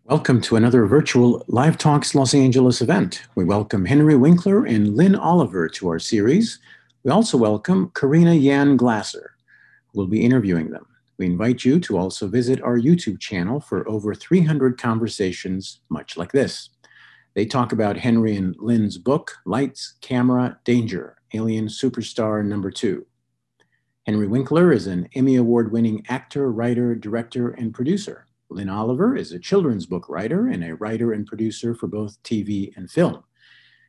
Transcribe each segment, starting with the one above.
Welcome to another virtual Live Talks Los Angeles event. We welcome Henry Winkler and Lin Oliver to our series. We also welcome Karina Yah Glasser, who will be interviewing them. We invite you to also visit our YouTube channel for over 300 conversations much like this. They talk about Henry and Lin's book, Lights, Camera, Danger, Alien Superstar #2. Henry Winkler is an Emmy Award-winning actor, writer, director, and producer. Lin Oliver is a children's book writer and a writer and producer for both TV and film.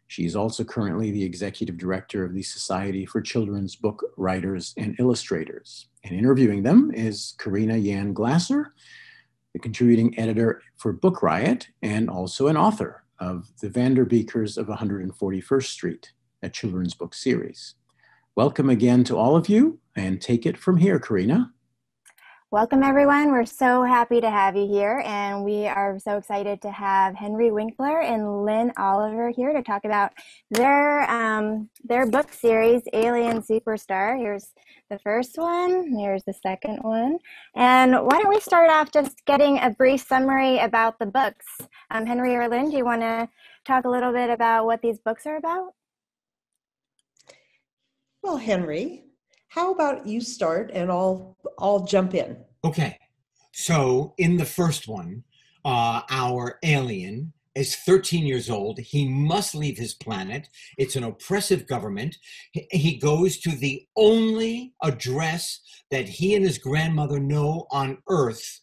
She is also currently the executive director of the Society for Children's Book Writers and Illustrators. And interviewing them is Karina Yah Glasser, the contributing editor for Book Riot and also an author of The Vanderbeekers of 141st Street, a children's book series. Welcome again to all of you, and take it from here, Karina. Welcome, everyone. We're so happy to have you here, and we are so excited to have Henry Winkler and Lin Oliver here to talk about their book series, Alien Superstar. Here's the first one. Here's the second one. And why don't we start off just getting a brief summary about the books? Henry or Lin, do you want to talk a little bit about what these books are about? Well, Henry, how about you start and I'll jump in. Okay, so in the first one, our alien is 13 years old. He must leave his planet. It's an oppressive government. He goes to the only address that he and his grandmother know on Earth,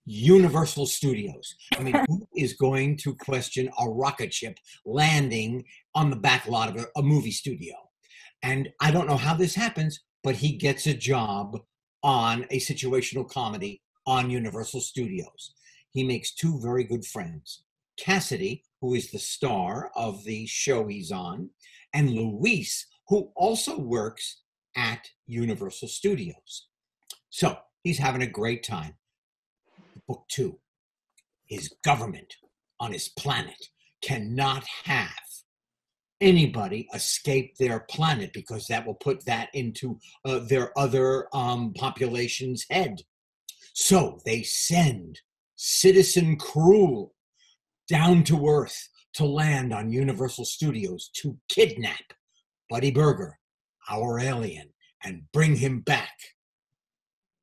Universal Studios. I mean, who is going to question a rocket ship landing on the back lot of a movie studio? And I don't know how this happens, but he gets a job on a situational comedy on Universal Studios. He makes two very good friends, Cassidy, who is the star of the show he's on, and Luis, who also works at Universal Studios. So he's having a great time. Book 2, his government on his planet cannot have anybody escape their planet because that will put that into their other population's head. So they send Citizen Cruel down to Earth to land on Universal Studios to kidnap Buddy Burger, our alien, and bring him back.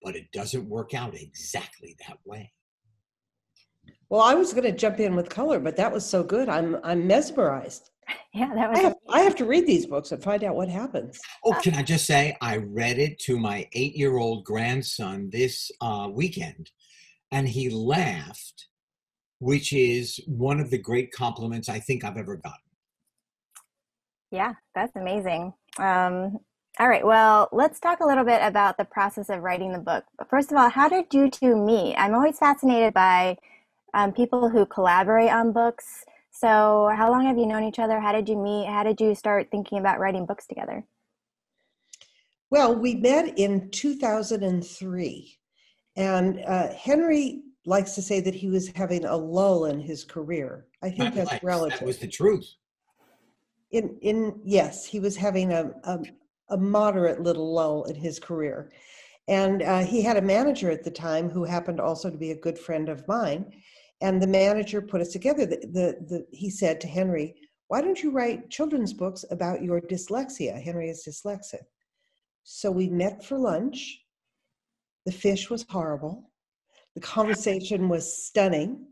But it doesn't work out exactly that way. Well, I was going to jump in with color, but that was so good. I'm mesmerized. Yeah, that was. I have to read these books and find out what happens. Oh, can I just say, I read it to my 8-year-old grandson this weekend, and he laughed, which is one of the great compliments I think I've ever gotten. Yeah, that's amazing. All right, well, let's talk a little bit about the process of writing the book. First of all, how did you two meet? I'm always fascinated by people who collaborate on books. So how long have you known each other? How did you meet? How did you start thinking about writing books together? Well, we met in 2003. And Henry likes to say that he was having a lull in his career. I think that's relative. That was the truth. Yes, he was having a moderate little lull in his career. And he had a manager at the time who happened also to be a good friend of mine. And the manager put us together. He said to Henry, why don't you write children's books about your dyslexia? Henry is dyslexic. So we met for lunch. The fish was horrible. The conversation was stunning.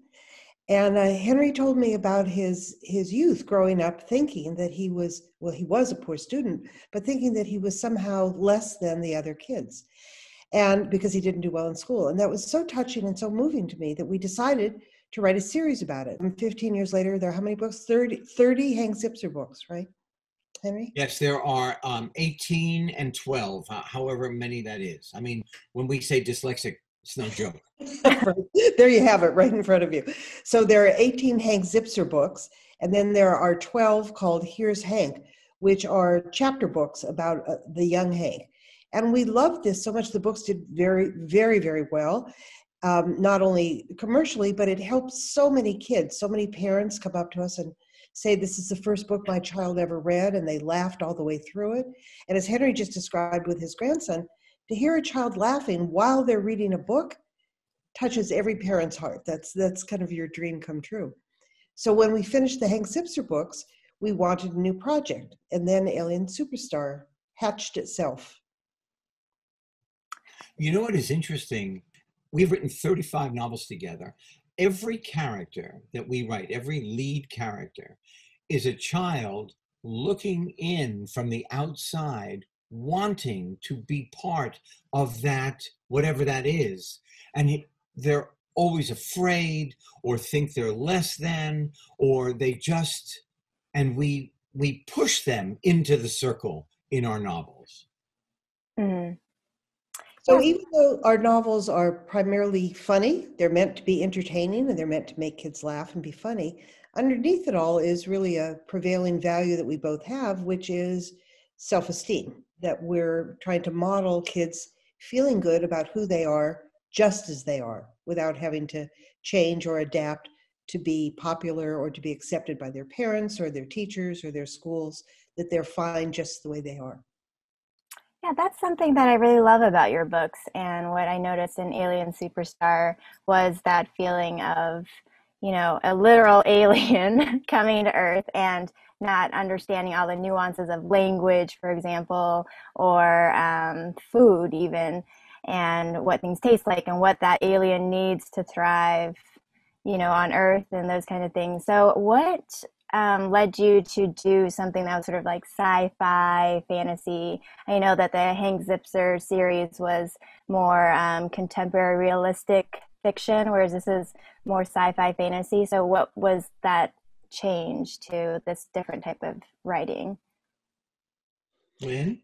And Henry told me about his youth growing up thinking that he was a poor student, but thinking that he was somehow less than the other kids. And because he didn't do well in school. And that was so touching and so moving to me that we decided to write a series about it. And 15 years later, there are how many books? 30 Hank Zipzer books, right, Henry? Yes, there are 18 and 12, however many that is. I mean, when we say dyslexic, it's no joke. There you have it, right in front of you. So there are 18 Hank Zipzer books, and then there are 12 called Here's Hank, which are chapter books about the young Hank. And we loved this so much. The books did very, very, very well. Not only commercially, but it helped so many kids. So many parents come up to us and say, this is the first book my child ever read, and they laughed all the way through it. And as Henry just described with his grandson, to hear a child laughing while they're reading a book, touches every parent's heart. That's kind of your dream come true. So when we finished the Hank Zipser books, we wanted a new project, and then Alien Superstar hatched itself. You know what is interesting? We've written 35 novels together. Every character that we write, every lead character, is a child looking in from the outside, wanting to be part of that, whatever that is. And they're always afraid or think they're less than, or they just, and we push them into the circle in our novels. Mm. So even though our novels are primarily funny, they're meant to be entertaining and they're meant to make kids laugh and be funny, underneath it all is really a prevailing value that we both have, which is self-esteem, that we're trying to model kids feeling good about who they are just as they are, without having to change or adapt to be popular or to be accepted by their parents or their teachers or their schools, that they're fine just the way they are. Yeah, that's something that I really love about your books. And what I noticed in Alien Superstar was that feeling of, you know, a literal alien coming to Earth and not understanding all the nuances of language, for example, or food even, and what things taste like and what that alien needs to thrive, you know, on Earth and those kind of things. So what led you to do something that was sort of like sci-fi fantasy? I know that the Hank Zipser series was more contemporary realistic fiction, whereas this is more sci-fi fantasy. So what was that change to this different type of writing? Lynn?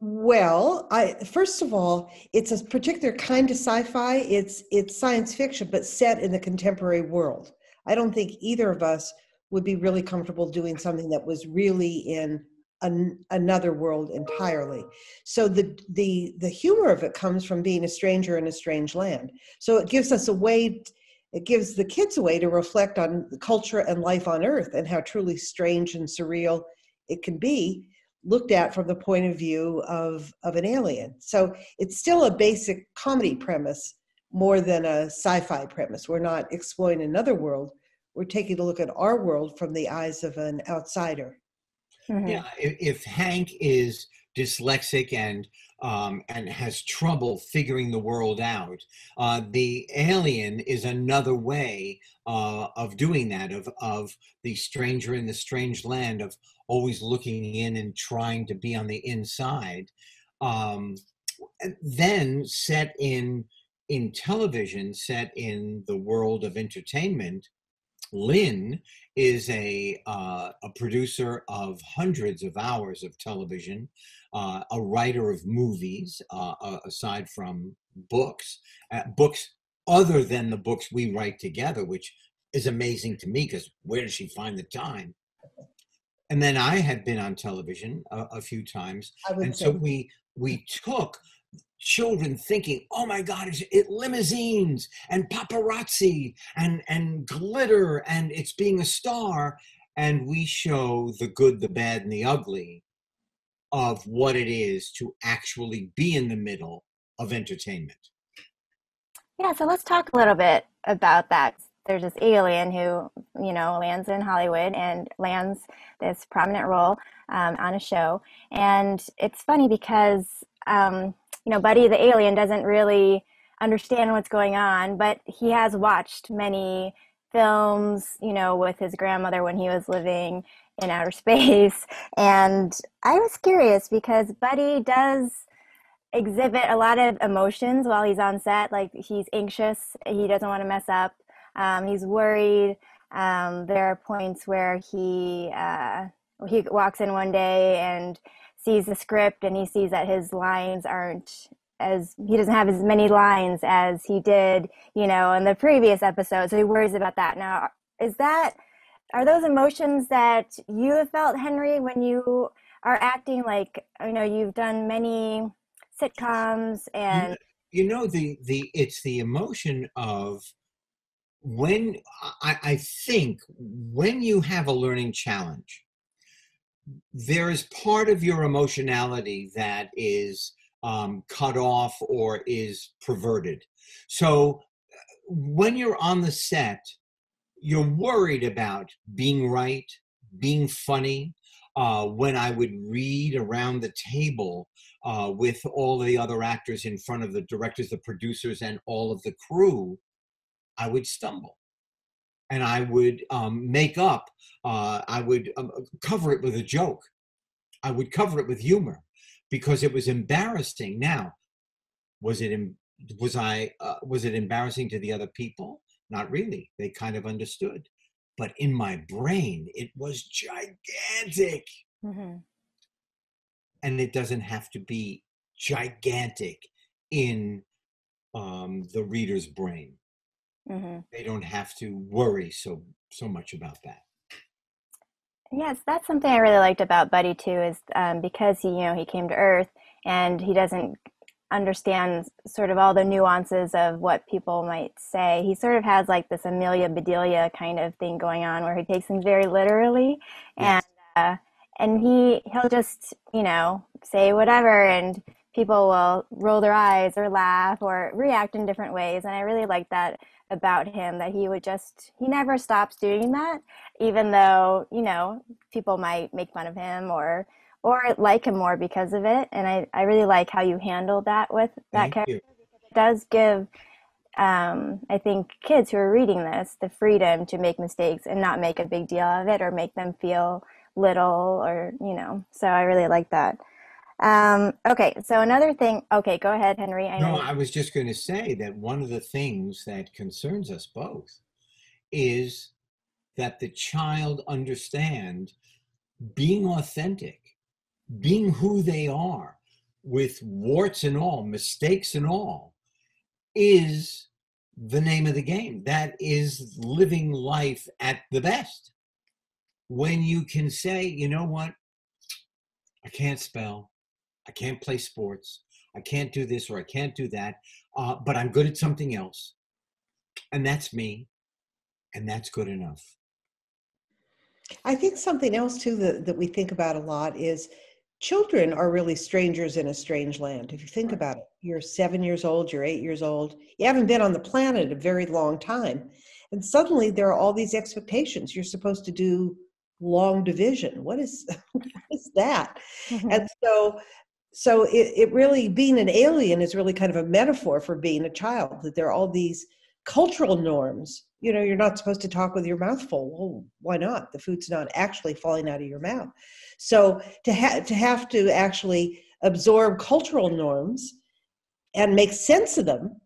Well, first of all, it's a particular kind of sci-fi. It's science fiction, but set in the contemporary world. I don't think either of us would be really comfortable doing something that was really in another world entirely. So the humor of it comes from being a stranger in a strange land. So it gives us a way, it gives the kids a way to reflect on the culture and life on Earth and how truly strange and surreal it can be, looked at from the point of view of an alien. So it's still a basic comedy premise more than a sci-fi premise. We're not exploring another world. We're taking a look at our world from the eyes of an outsider. Mm-hmm. Yeah, if Hank is dyslexic and has trouble figuring the world out, the alien is another way of doing that, of the stranger in the strange land, of always looking in and trying to be on the inside. And then set in television, set in the world of entertainment, Lin is a producer of hundreds of hours of television, a writer of movies, aside from books other than the books we write together, which is amazing to me because where does she find the time? And then I had been on television a few times, and so we took children thinking, oh my God, it's limousines and paparazzi and glitter and it's being a star. And we show the good, the bad, and the ugly of what it is to actually be in the middle of entertainment. Yeah, so let's talk a little bit about that. There's this alien who, you know, lands in Hollywood and lands this prominent role on a show. And it's funny because you know, Buddy the alien doesn't really understand what's going on, but he has watched many films, you know, with his grandmother when he was living in outer space. And I was curious because Buddy does exhibit a lot of emotions while he's on set. Like he's anxious, he doesn't want to mess up, he's worried. There are points where he walks in one day and sees the script and he sees that his lines aren't he doesn't have as many lines as he did, you know, in the previous episode. So he worries about that. Now, are those emotions that you have felt, Henry, when you are acting? Like, I know you've done many sitcoms and. You know, it's the emotion of when I think when you have a learning challenge, there is part of your emotionality that is cut off or is perverted. So when you're on the set, you're worried about being right, being funny. When I would read around the table with all the other actors in front of the directors, the producers, and all of the crew, I would stumble. And I would make up, I would cover it with a joke. I would cover it with humor because it was embarrassing. Now, was it embarrassing to the other people? Not really. They kind of understood. But in my brain, it was gigantic. Mm-hmm. And it doesn't have to be gigantic in the reader's brain. Mm-hmm. They don't have to worry so much about that. Yes, that's something I really liked about Buddy too, is because he came to Earth and he doesn't understand sort of all the nuances of what people might say. He sort of has like this Amelia Bedelia kind of thing going on where he takes things very literally. Yes. And he'll just, say whatever and people will roll their eyes or laugh or react in different ways. And I really like that about him, that he never stops doing that, even though, people might make fun of him or like him more because of it. And I really like how you handled that with that character. It does give, I think, kids who are reading this the freedom to make mistakes and not make a big deal of it or make them feel little or, so I really like that. Okay, so another thing, okay, go ahead, Henry. I was just going to say that one of the things that concerns us both is that the child understand being authentic, being who they are, with warts and all, mistakes and all, is the name of the game. That is living life at the best. When you can say, you know what, I can't spell, I can't play sports, I can't do this or I can't do that, but I'm good at something else. And that's me. And that's good enough. I think something else too that we think about a lot is children are really strangers in a strange land. If you think about it, you're 7 years old, you're 8 years old, you haven't been on the planet a very long time. And suddenly there are all these expectations. You're supposed to do long division. What is that? Mm-hmm. And so it really, being an alien is really kind of a metaphor for being a child, that there are all these cultural norms. You're not supposed to talk with your mouth full. Well, why not? The food's not actually falling out of your mouth. So to have to actually absorb cultural norms and make sense of them,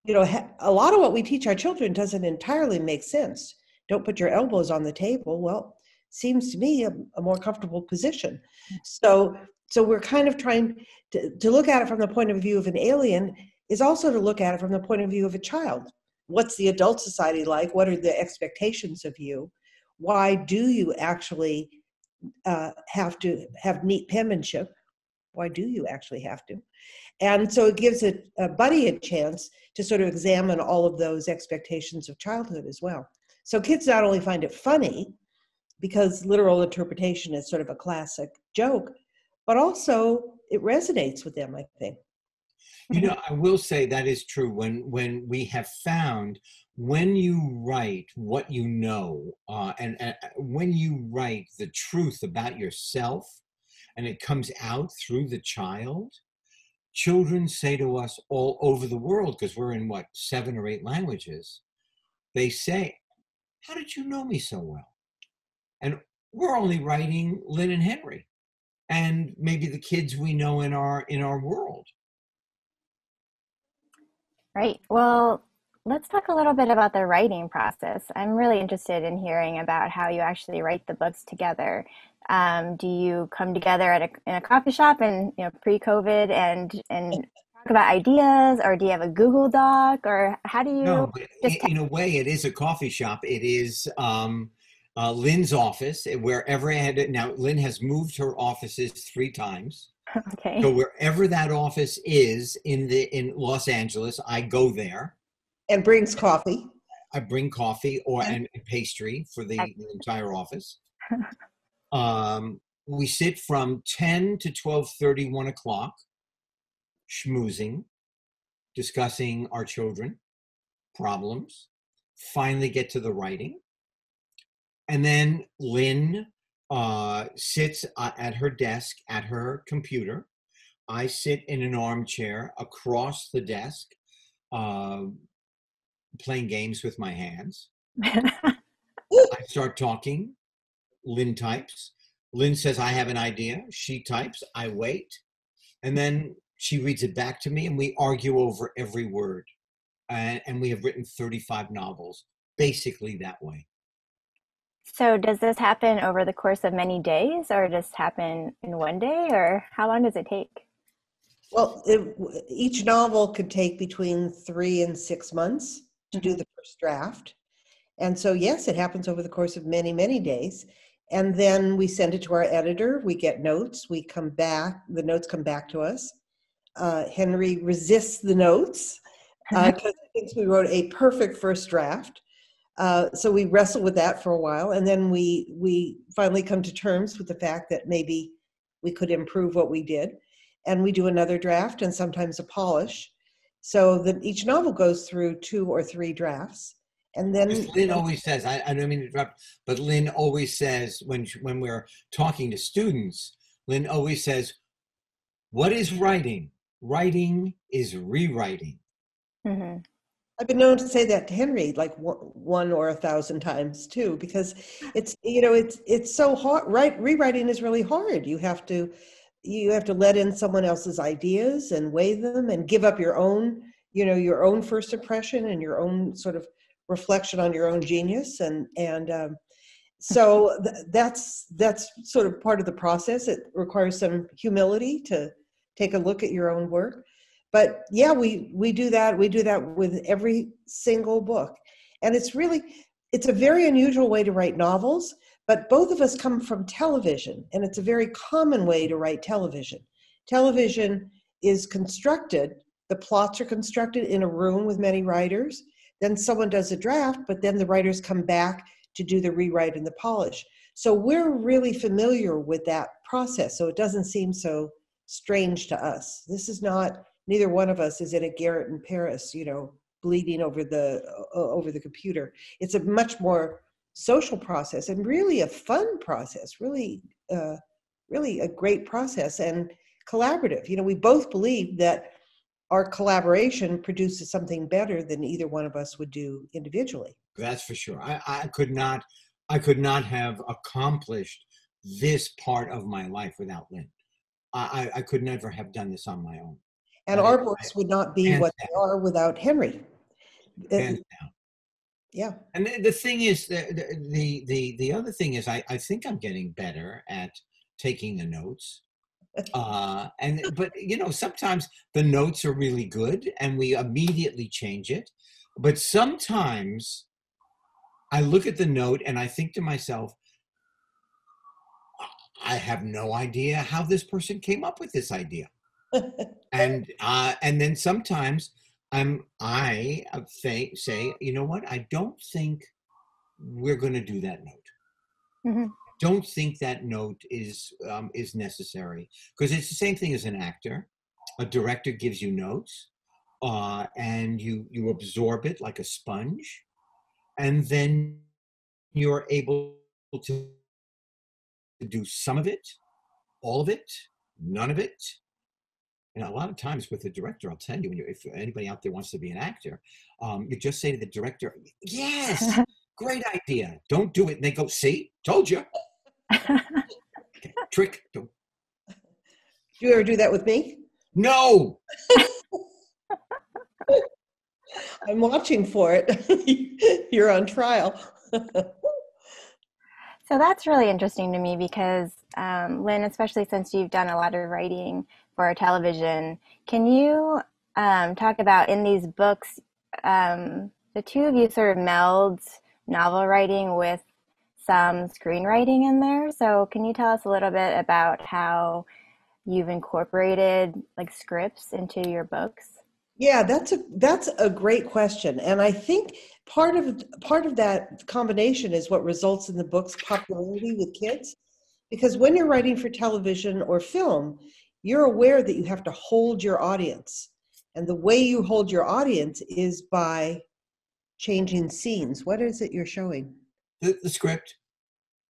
a lot of what we teach our children doesn't entirely make sense. Don't put your elbows on the table. Well, seems to me a more comfortable position. So we're kind of trying to look at it from the point of view of an alien is also to look at it from the point of view of a child. What's the adult society like? What are the expectations of you? Why do you actually have to have neat penmanship? Why do you actually have to? And so it gives Buddy a chance to sort of examine all of those expectations of childhood as well. So kids not only find it funny, because literal interpretation is sort of a classic joke, but also it resonates with them, I think. I will say that is true. When we have found, when you write what you know, and when you write the truth about yourself, and it comes out through the child, children say to us all over the world, because we're in 7 or 8 languages, they say, "How did you know me so well?" And we're only writing Lin and Henry, and maybe the kids we know in our world. Right. Well, let's talk a little bit about the writing process. I'm really interested in hearing about how you actually write the books together. Do you come together in a coffee shop and pre-COVID and talk about ideas, or do you have a Google Doc, or how do you? No, in a way, it is a coffee shop. It is Lin's office, wherever I had it. Now, Lin has moved her offices 3 times. Okay. So wherever that office is in Los Angeles, I go there. And brings coffee. I bring coffee and pastry for the entire office. We sit from 10 to 12:30, 1 o'clock, schmoozing, discussing our children. problems, finally get to the writing. And then Lin sits at her desk, at her computer. I sit in an armchair across the desk, playing games with my hands. I start talking. Lin types. Lin says, I have an idea. She types. I wait. And then she reads it back to me, and we argue over every word. And we have written 35 novels, basically that way. So does this happen over the course of many days, or just happen in one day, or how long does it take? Well, each novel could take between 3 and 6 months to do the first draft. And so, yes, it happens over the course of many, many days. And then we send it to our editor. We get notes. We come back. The notes come back to us. Henry resists the notes because he thinks we wrote a perfect first draft. So we wrestle with that for a while. And then we finally come to terms with the fact that maybe we could improve what we did. And we do another draft and sometimes a polish. So that each novel goes through 2 or 3 drafts. And then Lin always says, I don't mean to interrupt, but Lin always says when we're talking to students, Lin always says, what is writing? Writing is rewriting. Mm-hmm. I've been known to say that to Henry like 1 or 1,000 times too, because it's so hard. Rewriting is really hard. You have to let in someone else's ideas and weigh them and give up your own first impression and your own sort of reflection on your own genius. So that's sort of part of the process. It requires some humility to take a look at your own work. But yeah, we do that. We do that with every single book. And it's a very unusual way to write novels, but both of us come from television, and it's a very common way to write television. Television is constructed, the plots are constructed in a room with many writers. Then someone does a draft, but then the writers come back to do the rewrite and the polish. So we're really familiar with that process. So it doesn't seem so strange to us. This is not, neither one of us is in a garret in Paris, bleeding over the computer. It's a much more social process and really a fun process, really a great process and collaborative. We both believe that our collaboration produces something better than either one of us would do individually. That's for sure. I could not have accomplished this part of my life without Lin. I could never have done this on my own. And our books would not be what they are without Henry. Hands down. Yeah. And the thing is, the other thing is, I think I'm getting better at taking the notes. But sometimes the notes are really good and we immediately change it. But sometimes I look at the note and I think to myself, I have no idea how this person came up with this idea. And then sometimes I say, you know what? I don't think we're going to do that note. Mm-hmm. Don't think that note is necessary, because it's the same thing as an actor. A director gives you notes, and you absorb it like a sponge, and then you're able to do some of it, all of it, none of it. And a lot of times with the director, I'll tell you, if anybody out there wants to be an actor, you just say to the director, yes, great idea. Don't do it. And they go, see, told you. Okay. Trick. Don't. Do you ever do that with me? No. I'm watching for it. You're on trial. So that's really interesting to me because, Lin, especially since you've done a lot of writing for television, can you talk about in these books, the two of you sort of meld novel writing with some screenwriting in there. So can you tell us a little bit about how you've incorporated like scripts into your books? Yeah, that's a great question. And I think part of that combination is what results in the book's popularity with kids. Because when you're writing for television or film, you're aware that you have to hold your audience. And the way you hold your audience is by changing scenes. What is it you're showing? The script.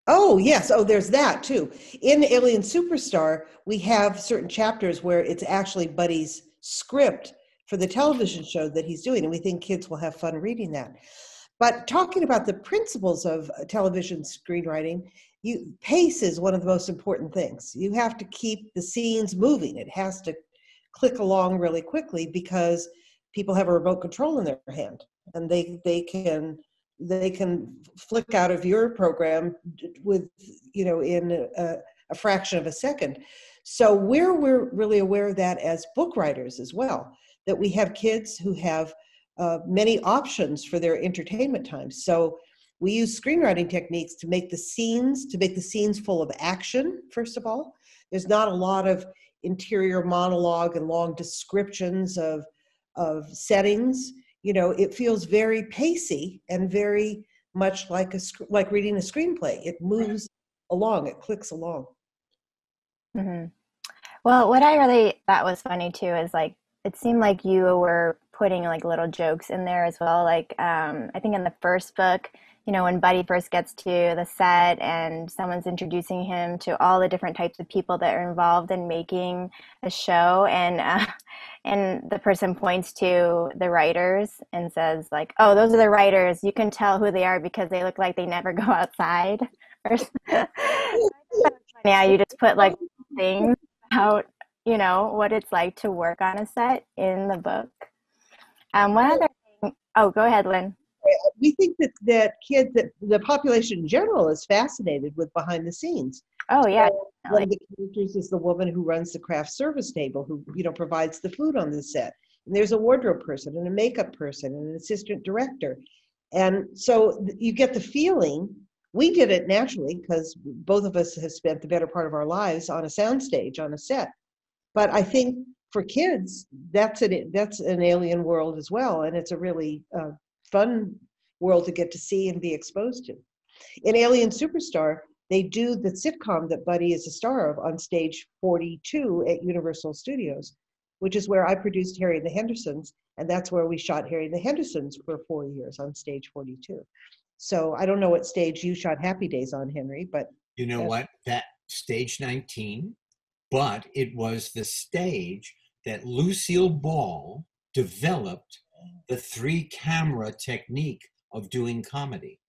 Oh, yes. Oh, there's that too. In Alien Superstar, we have certain chapters where it's actually Buddy's script for the television show that he's doing, and we think kids will have fun reading that. But talking about the principles of television screenwriting, pace is one of the most important things. You have to keep the scenes moving. It has to click along really quickly because people have a remote control in their hand, and they can flick out of your program with, in a fraction of a second. So we're really aware of that as book writers as well, that we have kids who have many options for their entertainment time. So we use screenwriting techniques to make the scenes full of action, first of all. There's not a lot of interior monologue and long descriptions of settings. It feels very pacey and very much like reading a screenplay. It moves along, it clicks along. Mm-hmm. Well, what I really thought was funny too is it seemed like you were putting little jokes in there as well. I think in the first book, when Buddy first gets to the set and someone's introducing him to all the different types of people that are involved in making a show, and the person points to the writers and says oh, those are the writers. You can tell who they are because they look like they never go outside. Yeah, you just put things out, what it's like to work on a set in the book. One other thing. Oh, go ahead, Lynn. We think that kids, that the population in general is fascinated with behind the scenes. Oh, yeah. One of the characters is the woman who runs the craft service table, who provides the food on the set. And there's a wardrobe person and a makeup person and an assistant director. And so you get the feeling. We did it naturally because both of us have spent the better part of our lives on a soundstage, on a set. But I think for kids, that's an alien world as well, and it's a really fun world to get to see and be exposed to. In Alien Superstar, they do the sitcom that Buddy is a star of on stage 42 at Universal Studios, which is where I produced Harry and the Hendersons, and that's where we shot Harry and the Hendersons for 4 years on stage 42. So I don't know what stage you shot Happy Days on, Henry, but... You know what? That stage 19, but it was the stage that Lucille Ball developed the 3-camera technique of doing comedy.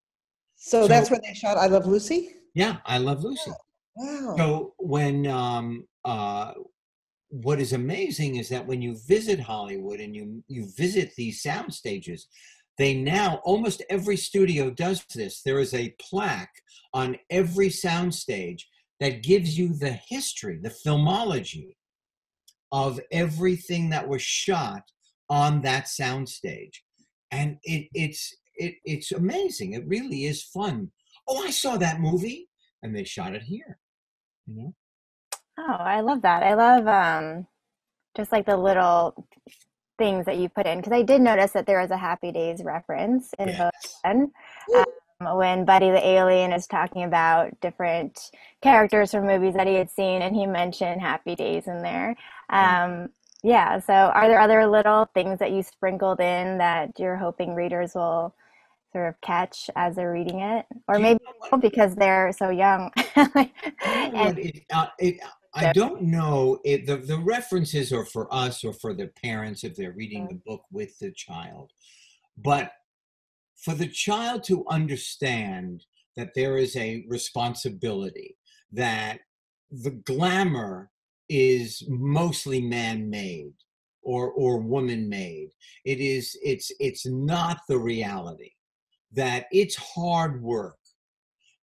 So that's where they shot I Love Lucy? Yeah, I Love Lucy. Wow. So when, what is amazing is that when you visit Hollywood and you visit these sound stages, they now, almost every studio does this. There is a plaque on every soundstage that gives you the history, the filmology of everything that was shot on that soundstage. And it's amazing. It really is fun. Oh, I saw that movie, and they shot it here. Oh, I love that. I love just the little things that you put in, because I did notice that there was a Happy Days reference in both one. When Buddy the alien is talking about different characters from movies that he had seen, and he mentioned Happy Days in there. Yeah, so are there other little things that you sprinkled in that you're hoping readers will sort of catch as they're reading it? Or maybe because they're so young. I don't know if the references are for us or for the parents if they're reading the book with the child. But for the child to understand that there is a responsibility, that the glamour is mostly man-made or woman-made. It's not the reality, that it's hard work,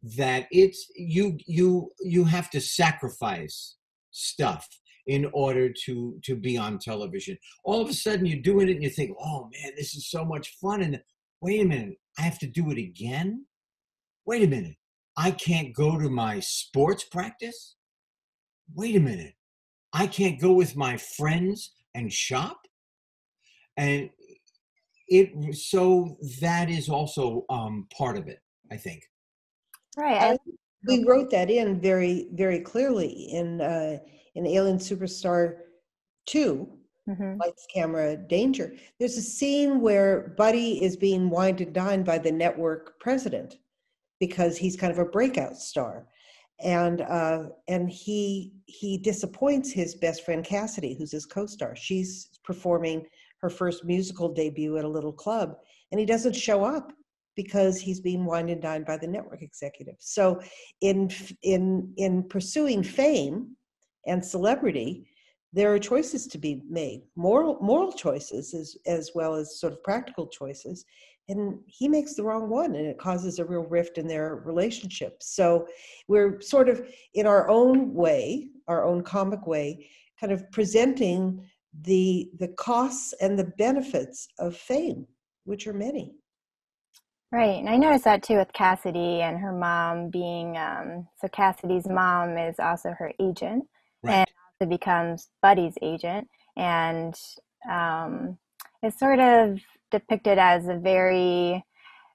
that it's you have to sacrifice stuff in order to be on television. All of a sudden you're doing it and you think, oh man, this is so much fun. And wait a minute, I have to do it again? Wait a minute, I can't go to my sports practice? Wait a minute, I can't go with my friends and shop? And so that is also part of it, I think. Right. We wrote that in very, very clearly in Alien Superstar 2. lights, camera, danger. There's a scene where Buddy is being wined and dined by the network president because he's kind of a breakout star. And he disappoints his best friend Cassidy, who's his co-star. She's performing her first musical debut at a little club, and he doesn't show up because he's being wined and dined by the network executive. So in pursuing fame and celebrity, there are choices to be made, moral choices as well as sort of practical choices. And he makes the wrong one, and it causes a real rift in their relationship. So we're sort of, in our own way, our own comic way, kind of presenting the costs and the benefits of fame, which are many. Right, and I noticed that too with Cassidy and her mom being, so Cassidy's mom is also her agent, Right. and also becomes Buddy's agent, and it's sort of depicted as a very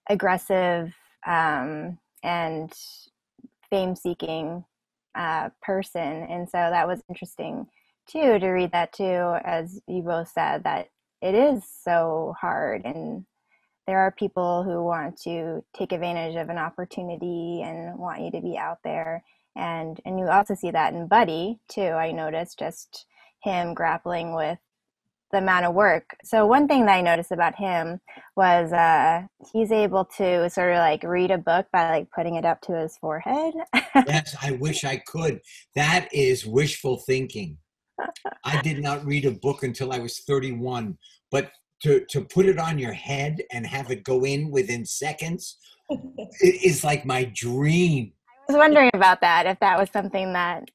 aggressive and fame-seeking person, and so that was interesting too, to read that too, as you both said, that it is so hard, and there are people who want to take advantage of an opportunity and want you to be out there. And you also see that in Buddy too. I noticed just him grappling with the amount of work. So one thing that I noticed about him was he's able to sort of like read a book by like putting it up to his forehead. Yes, I wish I could. That is wishful thinking. I did not read a book until I was 31, but to put it on your head and have it go in within seconds is like my dream. I was wondering about that, if that was something that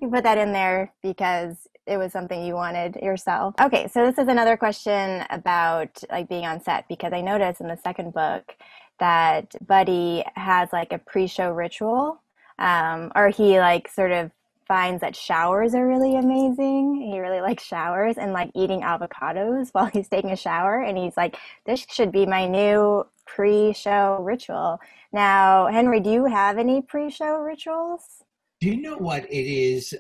you put that in there because it was something you wanted yourself. Okay, so this is another question about like being on set, because I noticed in the second book that Buddy has like a pre-show ritual, or he like sort of finds that showers are really amazing. He really likes showers and like eating avocados while he's taking a shower. And he's like, this should be my new pre-show ritual. Now, Henry, do you have any pre-show rituals? Do you know what it is?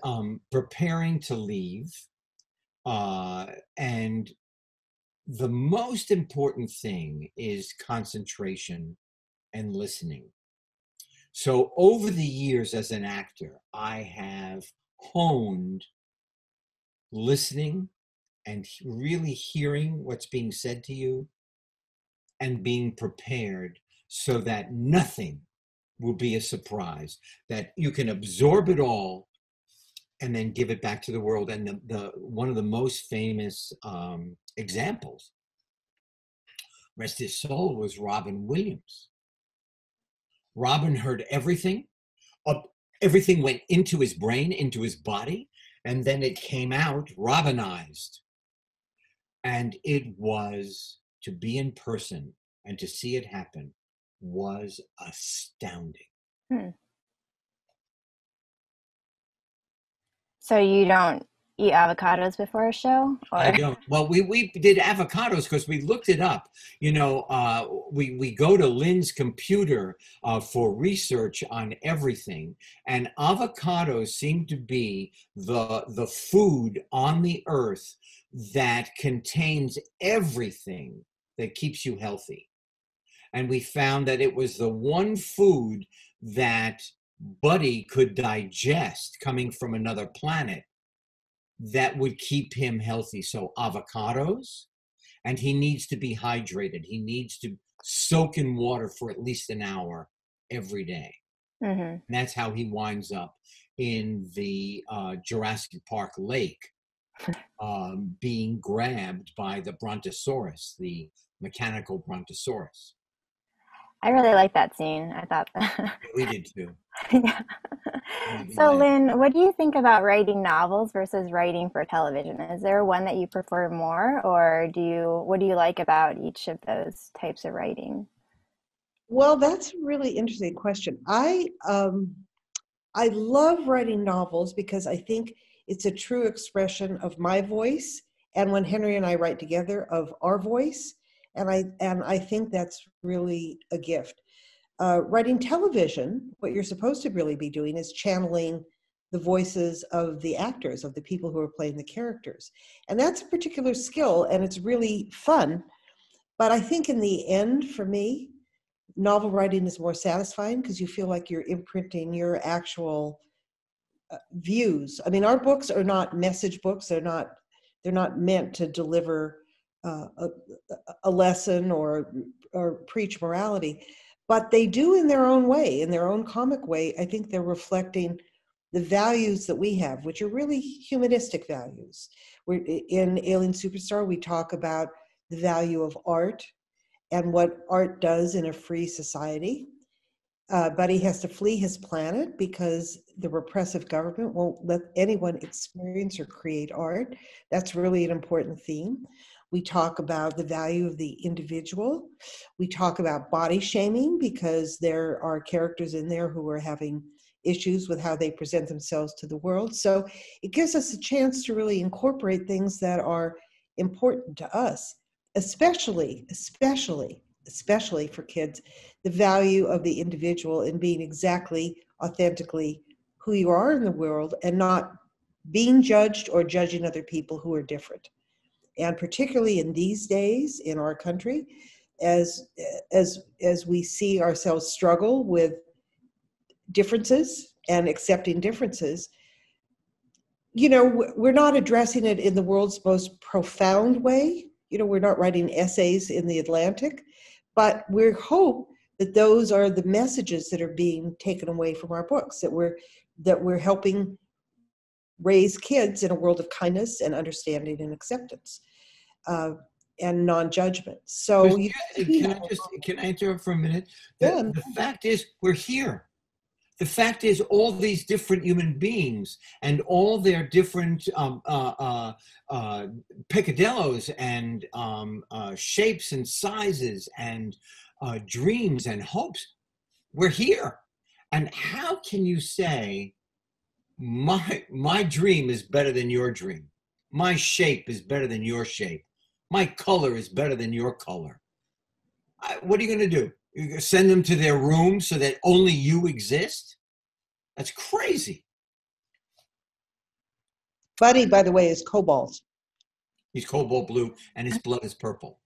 Preparing to leave. And the most important thing is concentration and listening. So over the years as an actor, I have honed listening and really hearing what's being said to you and being prepared so that nothing will be a surprise, that you can absorb it all and then give it back to the world. And the one of the most famous examples, rest his soul, was Robin Williams. Robin heard everything. Everything went into his brain, into his body, and then it came out Robinized. And it was, to be in person and to see it happen was astounding. So you don't eat avocados before a show? Or? I don't. Well, we did avocados because we looked it up. You know, we go to Lin's computer for research on everything, and avocados seem to be the food on the earth that contains everything that keeps you healthy. And we found that it was the one food that Buddy could digest coming from another planet that would keep him healthy. So avocados, and he needs to be hydrated. He needs to soak in water for at least an hour every day. Mm-hmm. And that's how he winds up in the Jurassic Park lake, being grabbed by the Brontosaurus, the mechanical Brontosaurus. I really like that scene. I thought that. We did too. Yeah. So, Lin, what do you think about writing novels versus writing for television? Is there one that you prefer more, or what do you like about each of those types of writing? Well, that's a really interesting question. I love writing novels because I think it's a true expression of my voice, and when Henry and I write together, of our voice. And I think that's really a gift. Writing television, what you're supposed to really be doing is channeling the voices of the actors, of the people who are playing the characters. And that's a particular skill, and it's really fun. But I think in the end, for me, novel writing is more satisfying because you feel like you're imprinting your actual views. I mean, our books are not message books. They're not meant to deliver a lesson or preach morality, but they do in their own way, in their own comic way. I think they're reflecting the values that we have, which are really humanistic values. In Alien Superstar, we talk about the value of art and what art does in a free society. Buddy has to flee his planet because the repressive government won't let anyone experience or create art. That's really an important theme. We talk about the value of the individual. We talk about body shaming because there are characters in there who are having issues with how they present themselves to the world. So it gives us a chance to really incorporate things that are important to us, especially for kids, the value of the individual in being exactly, authentically who you are in the world and not being judged or judging other people who are different. And particularly in these days in our country, as we see ourselves struggle with differences and accepting differences, you know, we're not addressing it in the world's most profound way. You know, we're not writing essays in the Atlantic, but we hope that those are the messages that are being taken away from our books, that we're helping raise kids in a world of kindness and understanding and acceptance and non-judgment. So can I interrupt for a minute? Yeah. The fact is, we're here. The fact is, all these different human beings and all their different picadillos and shapes and sizes and dreams and hopes, we're here. And how can you say, my dream is better than your dream? My shape is better than your shape. My color is better than your color. What are you going to do? You're going to send them to their room so that only you exist? That's crazy. Buddy, by the way, is cobalt. He's cobalt blue and his blood is purple.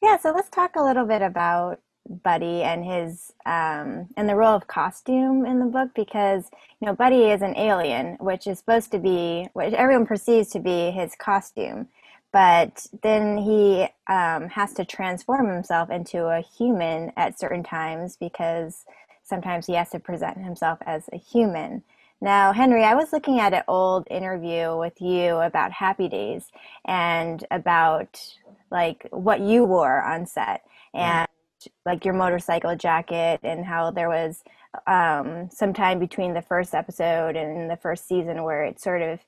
Yeah, so let's talk a little bit about Buddy and his and the role of costume in the book, because you know Buddy is an alien, which is supposed to be what everyone perceives to be his costume, but then he has to transform himself into a human at certain times because sometimes he has to present himself as a human. Now, Henry, I was looking at an old interview with you about Happy Days and about like what you wore on set and like your motorcycle jacket and how there was some time between the first episode and the first season where it sort of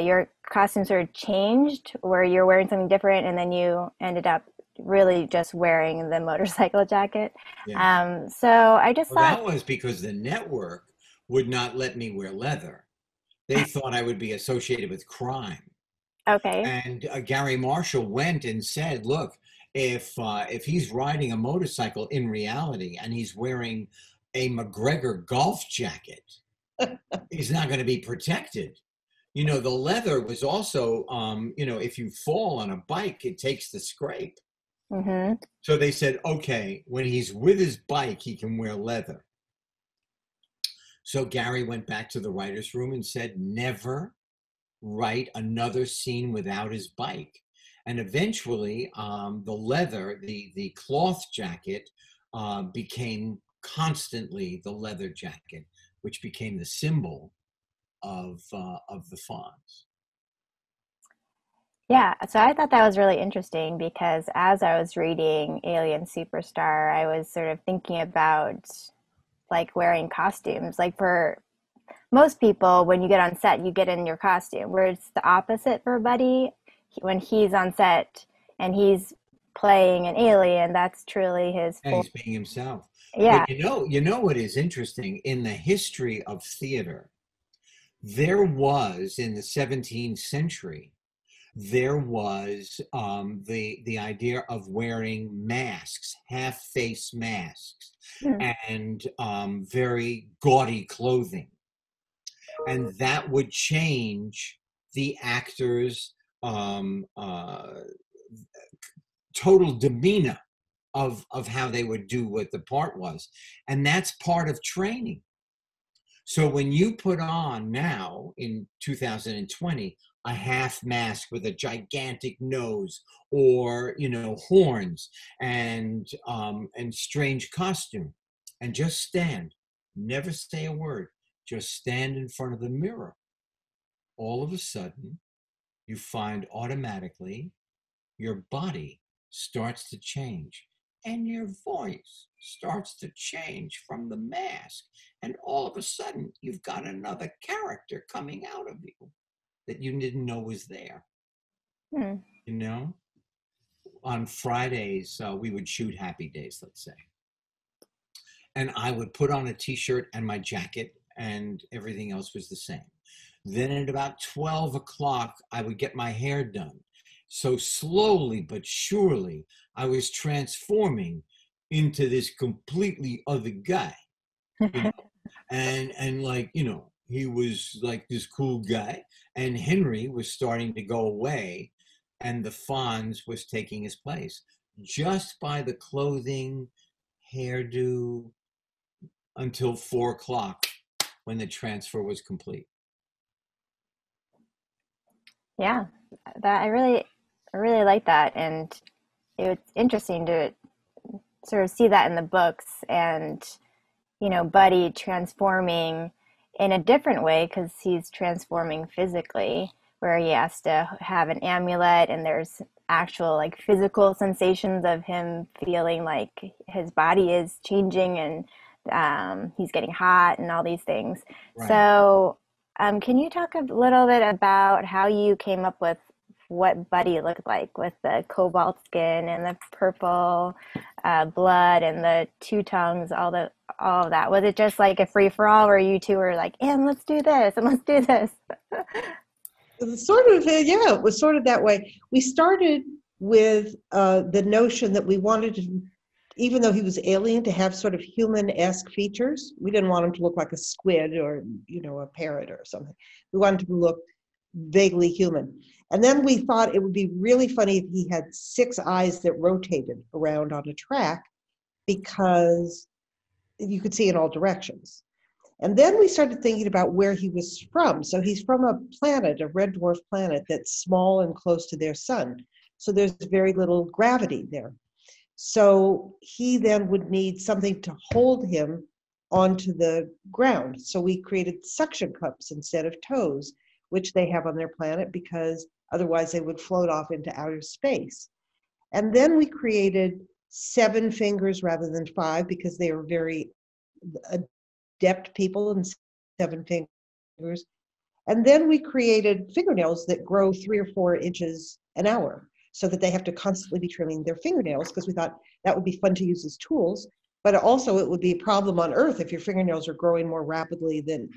your costume sort of changed, where you're wearing something different and then you ended up really just wearing the motorcycle jacket. Yeah. So I just thought that was because the network would not let me wear leather. They thought I would be associated with crime. Okay. And Gary Marshall went and said, look, if he's riding a motorcycle in reality and he's wearing a McGregor golf jacket, he's not going to be protected. You know, the leather was also, you know, if you fall on a bike, it takes the scrape. Mm-hmm. So they said, okay, when he's with his bike, he can wear leather. So Gary went back to the writer's room and said, never write another scene without his bike. And eventually the leather, the cloth jacket became constantly the leather jacket, which became the symbol of the Fonz. Yeah, so I thought that was really interesting because as I was reading Alien Superstar, I was sort of thinking about like wearing costumes. Like for most people, when you get on set, you get in your costume, where it's the opposite for Buddy. When he's on set and he's playing an alien, that's truly his And he's being himself. Yeah. But you know what is interesting? In the history of theater, there was, in the 17th century, there was the idea of wearing masks, half-face masks, and very gaudy clothing. and that would change the actor's total demeanor of how they would do what the part was. And that's part of training. So when you put on now in 2020 a half mask with a gigantic nose, or horns, and strange costume, and just stand, never say a word, just stand in front of the mirror, all of a sudden you find automatically your body starts to change, and your voice starts to change from the mask. And all of a sudden, you've got another character coming out of you that you didn't know was there. On Fridays, we would shoot Happy Days, let's say. And I would put on a t-shirt and my jacket, and everything else was the same. Then at about 12 o'clock, I would get my hair done. So slowly but surely, I was transforming into this completely other guy. And he was like this cool guy, and Henry was starting to go away, and the Fonz was taking his place just by the clothing, hairdo, until 4 o'clock when the transfer was complete. Yeah, that I really like that, and it's interesting to sort of see that in the books, and Buddy transforming in a different way because he's transforming physically, where he has to have an amulet, and there's actual physical sensations of him feeling like his body is changing, and he's getting hot and all these things. Right. So can you talk a little bit about how you came up with what Buddy looked like with the cobalt skin and the purple blood and the 2 tongues, all of that? Was it just like a free-for-all where you two were like, and let's do this, and let's do this? Sort of, yeah, it was sort of that way. We started with the notion that we wanted to, even though he was alien, to have sort of human-esque features. We didn't want him to look like a squid or, a parrot or something. We wanted him to look vaguely human. And then we thought it would be really funny if he had 6 eyes that rotated around on a track, because you could see in all directions. And then we started thinking about where he was from. So he's from a planet, a red dwarf planet that's small and close to their sun. So there's very little gravity there. So he then would need something to hold him onto the ground. So we created suction cups instead of toes, which they have on their planet, because otherwise they would float off into outer space. And then we created 7 fingers rather than 5, because they are very adept people in 7 fingers. And then we created fingernails that grow 3 or 4 inches an hour, so that they have to constantly be trimming their fingernails, because we thought that would be fun to use as tools. But also it would be a problem on Earth if your fingernails are growing more rapidly than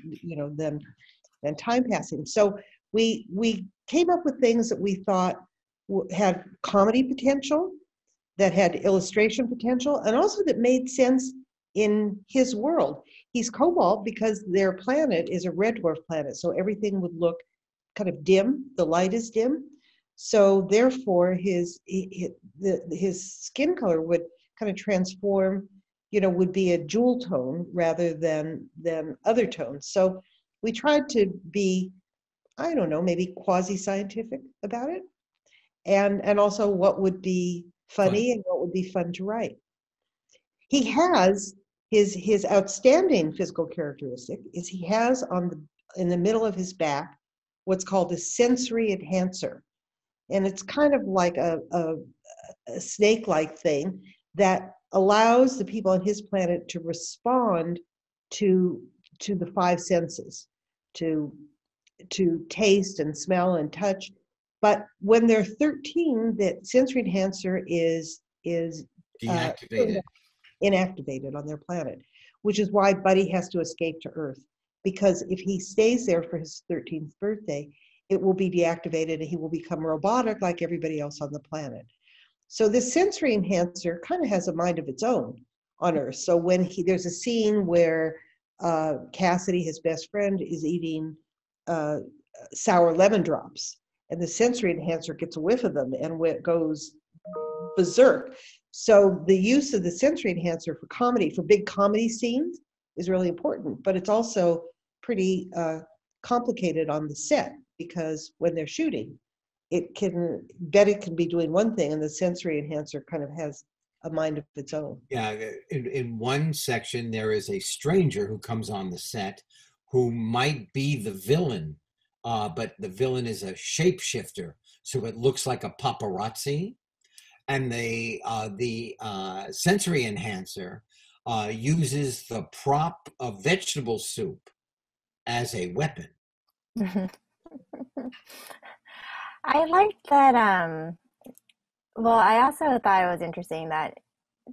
time passing. So we came up with things that we thought had comedy potential, that had illustration potential, and also that made sense in his world. He's cobalt because their planet is a red dwarf planet, so everything would look kind of dim. The light is dim, so therefore his skin color would kind of transform. Would be a jewel tone rather than other tones. So we tried to be, I don't know, maybe quasi-scientific about it, and also what would be funny and what would be fun to write. He has his outstanding physical characteristic is he has in the middle of his back what's called a sensory enhancer, and it's kind of like a snake-like thing that allows the people on his planet to respond to the 5 senses, to taste and smell and touch. But when they're 13, that sensory enhancer is deactivated, inactivated on their planet, which is why Buddy has to escape to Earth, because if he stays there for his 13th birthday, it will be deactivated and he will become robotic like everybody else on the planet. So this sensory enhancer kind of has a mind of its own on Earth. So when there's a scene where Cassidy, his best friend, is eating sour lemon drops, and the sensory enhancer gets a whiff of them and goes berserk. So the use of the sensory enhancer for comedy, for big comedy scenes, is really important, but it's also pretty complicated on the set, because when they're shooting, Betty can be doing one thing and the sensory enhancer kind of has a mind of its own. Yeah, in one section, there is a stranger who comes on the set who might be the villain, but the villain is a shapeshifter, so it looks like a paparazzi. And the sensory enhancer uses the prop of vegetable soup as a weapon. I liked that. Well, I also thought it was interesting that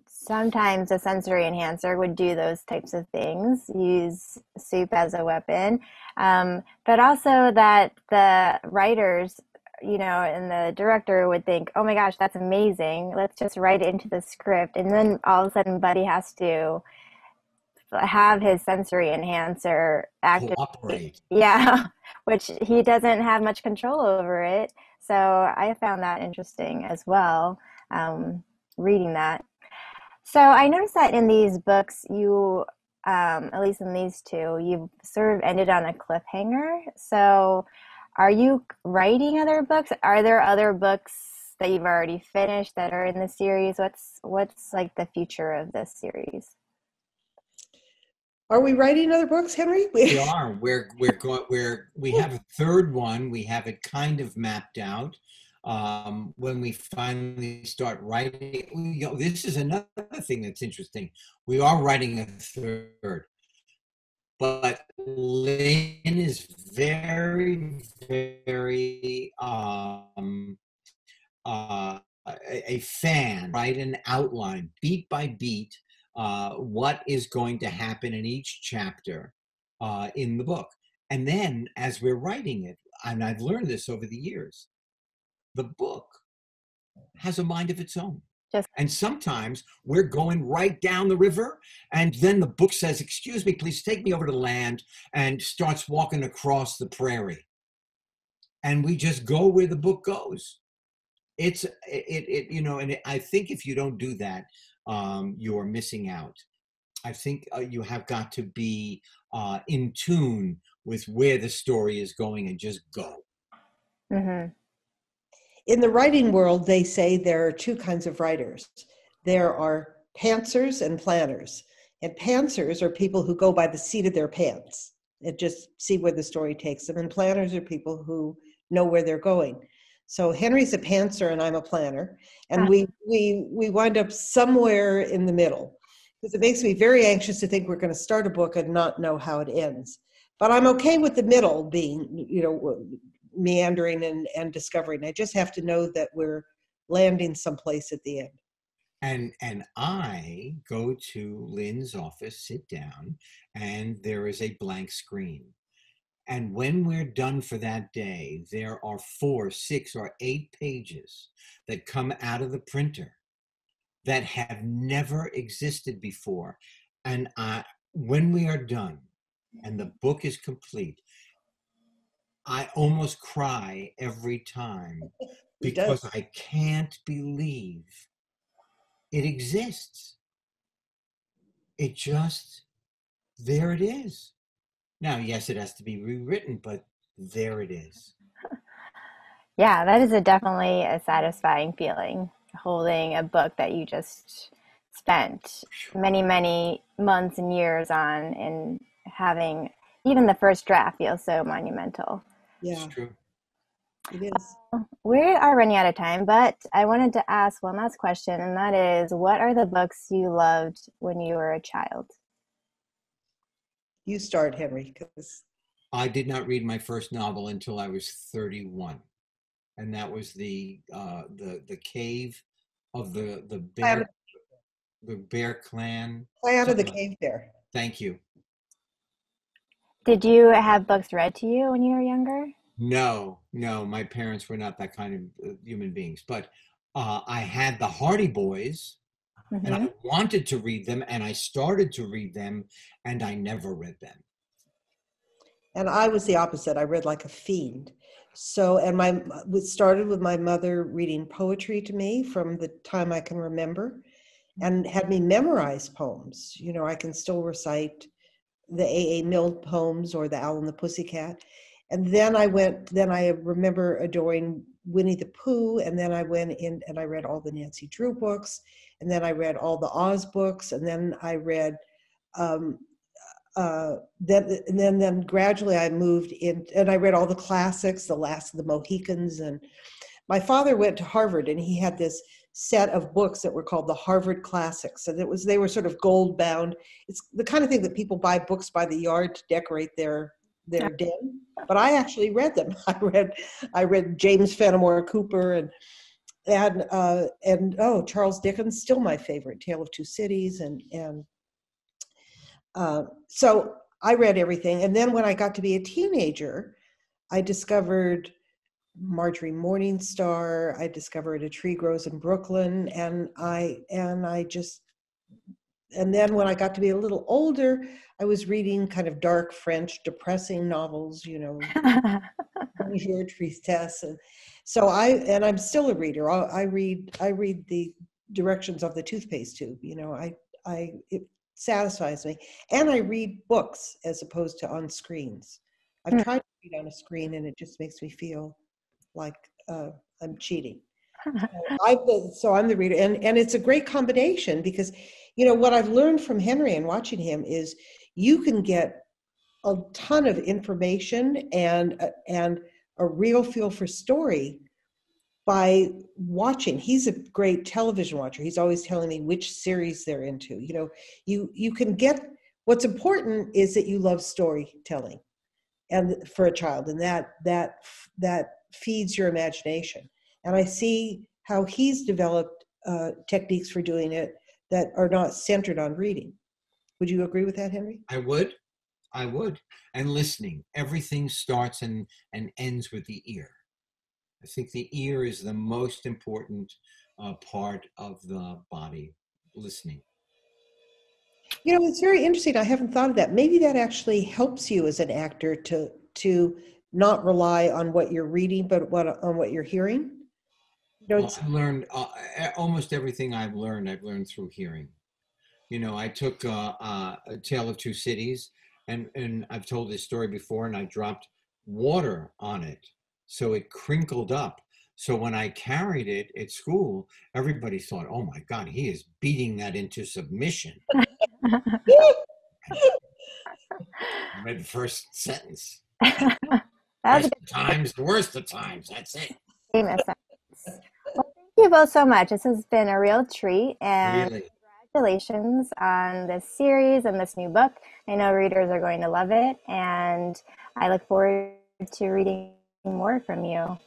sometimes a sensory enhancer would do those types of things, use soup as a weapon, but also that the writers, and the director would think, oh my gosh, that's amazing. Let's just write it into the script. And then all of a sudden Buddy has to have his sensory enhancer activate. Yeah, which he doesn't have much control over it. So I found that interesting as well, reading that. So I noticed that in these books, you, at least in these two, you've sort of ended on a cliffhanger. So are you writing other books? Are there other books that you've already finished that are in the series? What's like the future of this series? Are we writing other books, Henry? We are. We have a third one. We have it kind of mapped out. When we finally start writing, this is another thing that's interesting. We are writing a third, but Lin is very, very a fan. Write an outline, beat by beat, what is going to happen in each chapter in the book. And then as we're writing it, and I've learned this over the years, the book has a mind of its own. And sometimes we're going right down the river, and then the book says, excuse me, please take me over to land, and starts walking across the prairie. And we just go where the book goes. And I think if you don't do that, you're missing out. I think you have got to be in tune with where the story is going and just go. Mm-hmm. In the writing world, they say there are two kinds of writers. There are pantsers and planners. And pantsers are people who go by the seat of their pants and just see where the story takes them. And planners are people who know where they're going. So Henry's a pantser and I'm a planner. And we wind up somewhere in the middle, because it makes me very anxious to think we're going to start a book and not know how it ends. But I'm okay with the middle being, meandering and discovering. I just have to know that we're landing someplace at the end. And I go to Lin's office, sit down, and there is a blank screen. And when we're done for that day, there are 4, 6, or 8 pages that come out of the printer that have never existed before. And when we are done and the book is complete, I almost cry every time because I can't believe it exists. It just, there it is. Now, yes, it has to be rewritten, but there it is. Yeah, that is definitely a satisfying feeling, holding a book that you just spent many, many months and years on, and having even the first draft feel so monumental. Yeah, it's true. It is. We are running out of time, but I wanted to ask one last question, and that is, what are the books you loved when you were a child? You start, Henry, because I did not read my first novel until I was 31, and that was the Cave of the Bear Clan. Play Out of the Cave Bear. Thank you. Did you have books read to you when you were younger? No, my parents were not that kind of human beings. But I had the Hardy Boys, And I wanted to read them, and I started to read them, and I never read them. And I was the opposite. I read like a fiend. So, and it started with my mother reading poetry to me from the time I can remember, and had me memorize poems. You know, I can still recite the A.A. Milne poems or the Owl and the Pussycat. And then I remember adoring Winnie the Pooh, and then I went in and I read all the Nancy Drew books, and then I read all the Oz books, and then I read, then gradually I moved in, and I read all the classics, The Last of the Mohicans. And my father went to Harvard, and he had this set of books that were called the Harvard Classics, and they were sort of gold bound. It's the kind of thing that people buy books by the yard to decorate their den, but I actually read them. I read James Fenimore Cooper and Charles Dickens, still my favorite, Tale of Two Cities, and so I read everything. And then when I got to be a teenager, I discovered Marjorie Morningstar. I discovered A Tree Grows in Brooklyn, and then when I got to be a little older, I was reading kind of dark French, depressing novels, you know, Bonjour Tristesse, and so I'm still a reader. I read the directions of the toothpaste tube. You know, it satisfies me, and I read books as opposed to on screens. I've tried to read on a screen, and it just makes me feel like I'm cheating. So I'm the reader, and it's a great combination because, you know, what I've learned from Henry and watching him is you can get a ton of information and a real feel for story by watching. He's a great television watcher. He's always telling me which series they're into. You know, you can get, what's important is that you love storytelling, and for a child, and that feeds your imagination. And I see how he's developed techniques for doing it that are not centered on reading. Would you agree with that, Henry? I would. And listening. Everything starts and ends with the ear. I think the ear is the most important part of the body, listening. You know, it's very interesting. I haven't thought of that. Maybe that actually helps you as an actor to not rely on what you're reading, but on what you're hearing. You know, I've learned almost everything I've learned through hearing. You know, I took A Tale of Two Cities, and I've told this story before, and I dropped water on it, so it crinkled up. So when I carried it at school, everybody thought, "Oh my God, he is beating that into submission." I read the first sentence. Best of times, the worst of times. That's it. Famous. Well, thank you both so much. This has been a real treat, and really, congratulations on this series and this new book. I know readers are going to love it, and I look forward to reading more from you.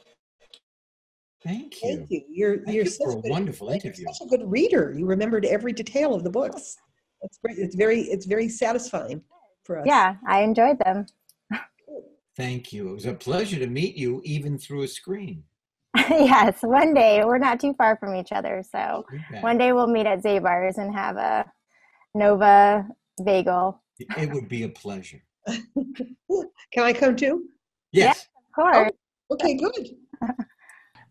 Thank you. Thank you. You're such a wonderful interview. Such a good reader. You remembered every detail of the books. That's great. It's very satisfying for us. Yeah, I enjoyed them. Thank you. It was a pleasure to meet you, even through a screen. Yes, one day. We're not too far from each other, so one day we'll meet at Zabar's and have a Nova bagel. It would be a pleasure. Can I come too? Yes. Yeah, of course. Oh, okay, good.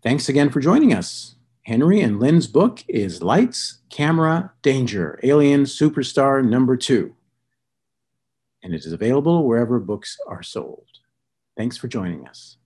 Thanks again for joining us. Henry and Lin's book is Lights, Camera, Danger, Alien Superstar #2. And it is available wherever books are sold. Thanks for joining us.